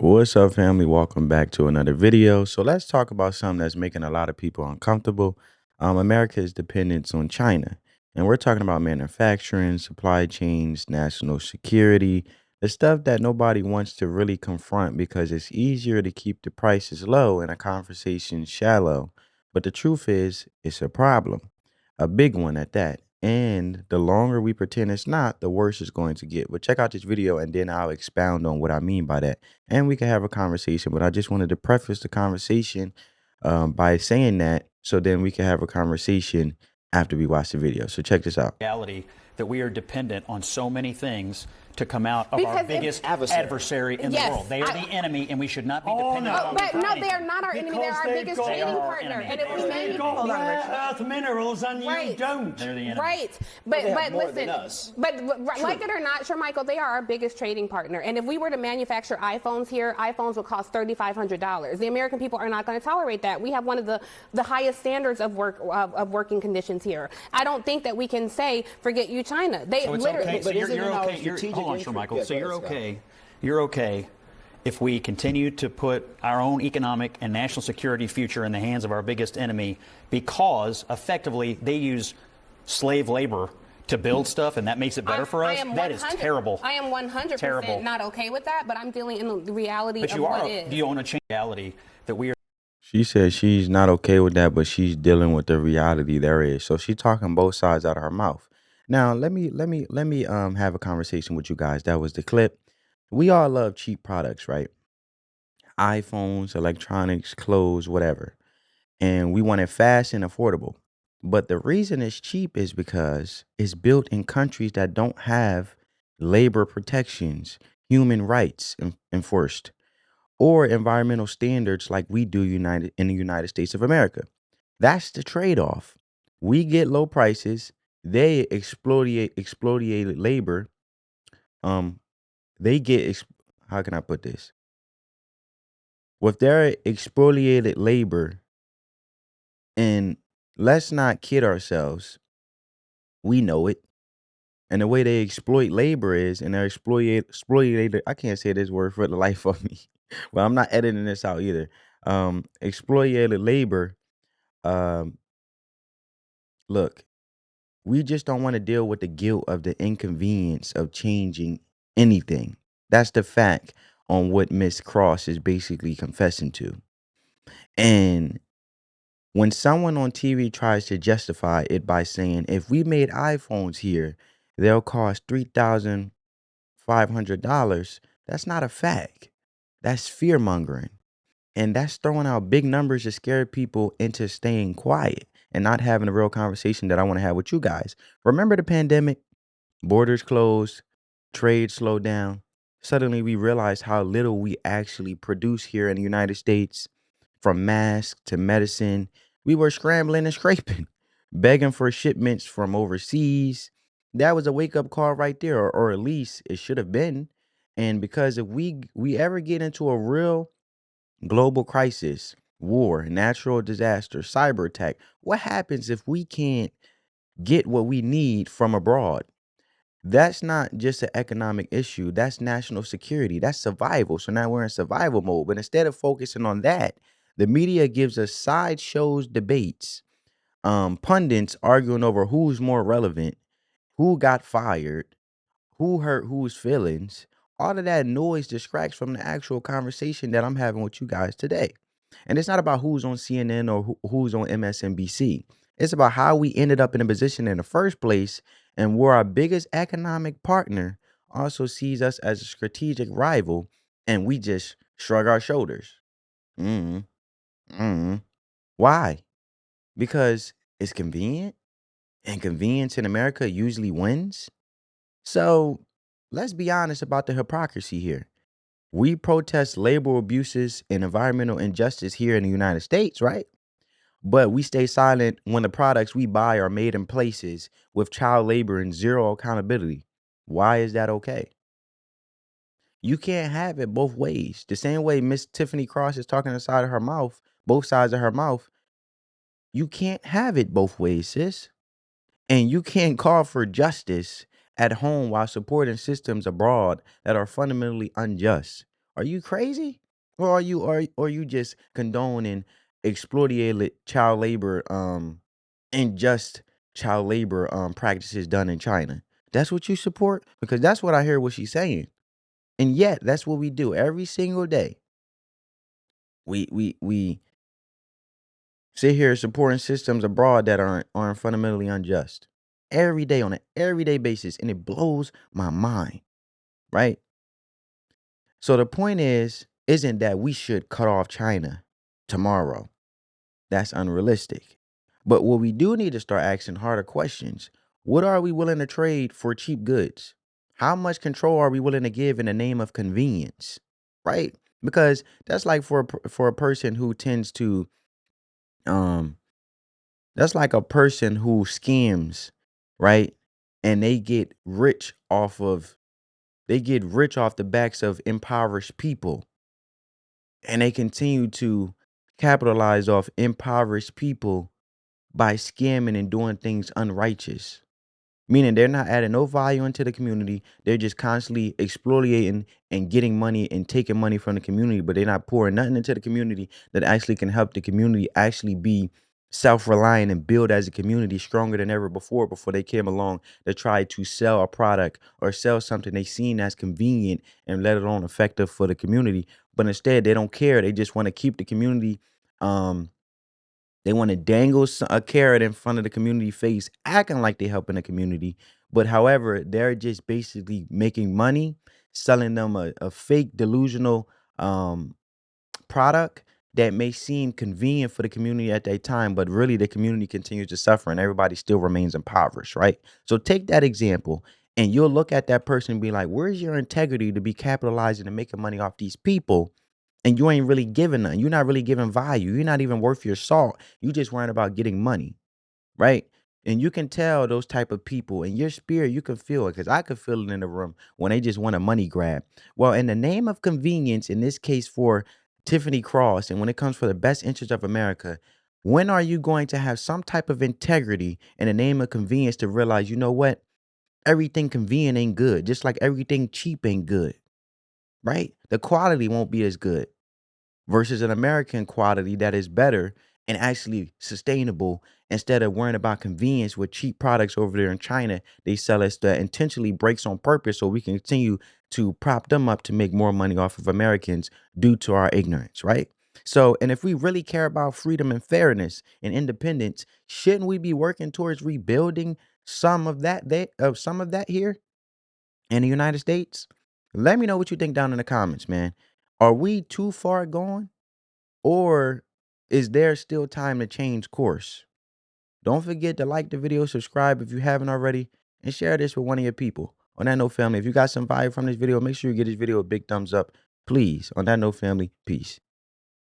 What's up, family? Welcome back to another video. So let's talk about something that's making a lot of people uncomfortable. America's dependence on China. And we're talking about manufacturing, supply chains, national security, the stuff that nobody wants to really confront because it's easier to keep the prices low and a conversation shallow. But the truth is, it's a problem, a big one at that. And the longer we pretend it's not, the worse it's going to get. But check out this video and then I'll expound on what I mean by that and we can have a conversation. But I just wanted to preface the conversation by saying that so then we can have a conversation after we watch the video. So check this out. Reality that we are dependent on so many things to come out of our biggest adversary in the world. They are the enemy, and we should not be dependent on them. But no, they are not our enemy. They're our biggest trading partner. And if we earth minerals and you don't. They're the enemy. Right. But listen, but like it or not, sure, Michael, they are our biggest trading partner. And if we were to manufacture iPhones here, iPhones would cost $3,500. The American people are not going to tolerate that. We have one of the highest standards of working conditions here. I don't think that we can say, forget you, China. They so literally. Okay. So you're okay. Hold on, sure, Michael. Yeah, so you're okay. You're okay if we continue to put our own economic and national security future in the hands of our biggest enemy because effectively they use slave labor to build stuff and that makes it better for us. That is terrible. I am 100% not okay with that, but I'm dealing in the reality of what is. Do you want to change reality that we are? She says she's not okay with that, but she's dealing with the reality there is. So she's talking both sides out of her mouth. Now, let me have a conversation with you guys. That was the clip. We all love cheap products, right? iPhones, electronics, clothes, whatever. And we want it fast and affordable. But the reason it's cheap is because it's built in countries that don't have labor protections, human rights enforced, or environmental standards like we do in the United States of America. That's the trade-off. We get low prices. They exploited labor. They get how can I put this? With their expropriated labor, and let's not kid ourselves, we know it. And the way they exploit labor is, and they're exploited. I can't say this word for the life of me. Well, I'm not editing this out either. Exploited labor. Look, we just don't want to deal with the guilt of the inconvenience of changing anything. That's the fact on what Miss Cross is basically confessing to. And when someone on TV tries to justify it by saying, if we made iPhones here, they'll cost $3,500, that's not a fact. That's fear mongering. And that's throwing out big numbers to scare people into staying quiet and not having a real conversation that I want to have with you guys. Remember the pandemic? Borders closed, trade slowed down. Suddenly we realized how little we actually produce here in the United States. From masks to medicine, we were scrambling and scraping, begging for shipments from overseas. That was a wake-up call right there, or at least it should have been. And because if we ever get into a real global crisis, war, natural disaster, cyber attack, what happens if we can't get what we need from abroad? That's not just an economic issue. That's national security. That's survival. So now we're in survival mode. But instead of focusing on that, the media gives us sideshows debates, pundits arguing over who's more relevant, who got fired, who hurt whose feelings. All of that noise distracts from the actual conversation that I'm having with you guys today. And it's not about who's on CNN or who's on MSNBC. It's about how we ended up in a position in the first place and where our biggest economic partner also sees us as a strategic rival and we just shrug our shoulders. Mm, Why? Because it's convenient and convenience in America usually wins. So let's be honest about the hypocrisy here. We protest labor abuses and environmental injustice here in the United States, right? But we stay silent when the products we buy are made in places with child labor and zero accountability. Why is that okay? You can't have it both ways. The same way Miss Tiffany Cross is talking inside of her mouth, both sides of her mouth, you can't have it both ways, sis. And you can't call for justice at home while supporting systems abroad that are fundamentally unjust. Are you crazy? Or are you just condoning exploitative child labor, and just child labor practices done in China? That's what you support? Because that's what I hear what she's saying. And yet, that's what we do every single day. We sit here supporting systems abroad that aren't fundamentally unjust. Every day on an everyday basis, and it blows my mind, right? So the point isn't that we should cut off China tomorrow. That's unrealistic. But what we do need to start asking harder questions. What are we willing to trade for cheap goods? How much control are we willing to give in the name of convenience? Right? Because that's like for a person who tends to um that's like a person who schemes, right? And they get rich off the backs of impoverished people, and they continue to capitalize off impoverished people by scamming and doing things unrighteous. Meaning they're not adding no value into the community. They're just constantly exploiting and getting money and taking money from the community, but they're not pouring nothing into the community that actually can help the community actually be self-reliant and build as a community stronger than ever before they came along to try to sell a product or sell something they seen as convenient and let alone effective for the community. But instead, they don't care. They just want to keep the community um they want to dangle a carrot in front of the community face, acting like they're helping the community. But however, they're just basically making money, selling them a fake delusional um, product that may seem convenient for the community at that time, but really the community continues to suffer and everybody still remains impoverished, right? So take that example and you'll look at that person and be like, where's your integrity to be capitalizing and making money off these people? And you ain't really giving none. You're not really giving value. You're not even worth your salt. You just worrying about getting money, right? And you can tell those type of people in your spirit, you can feel it because I could feel it in the room when they just want a money grab. Well, in the name of convenience, in this case for Tiffany Cross, and when it comes for the best interest of America, when are you going to have some type of integrity in the name of convenience to realize, you know what? Everything convenient ain't good, just like everything cheap ain't good, right? The quality won't be as good versus an American quality that is better and actually sustainable instead of worrying about convenience with cheap products over there in China. They sell us that intentionally breaks on purpose so we can continue to prop them up to make more money off of Americans due to our ignorance, right? So, and if we really care about freedom and fairness and independence, shouldn't we be working towards rebuilding some of that here in the United States? Let me know what you think down in the comments, man. Are we too far gone? Or is there still time to change course? Don't forget to like the video, subscribe if you haven't already, and share this with one of your people. On that note, family, if you got some value from this video, make sure you give this video a big thumbs up. Please. On that note, family, peace.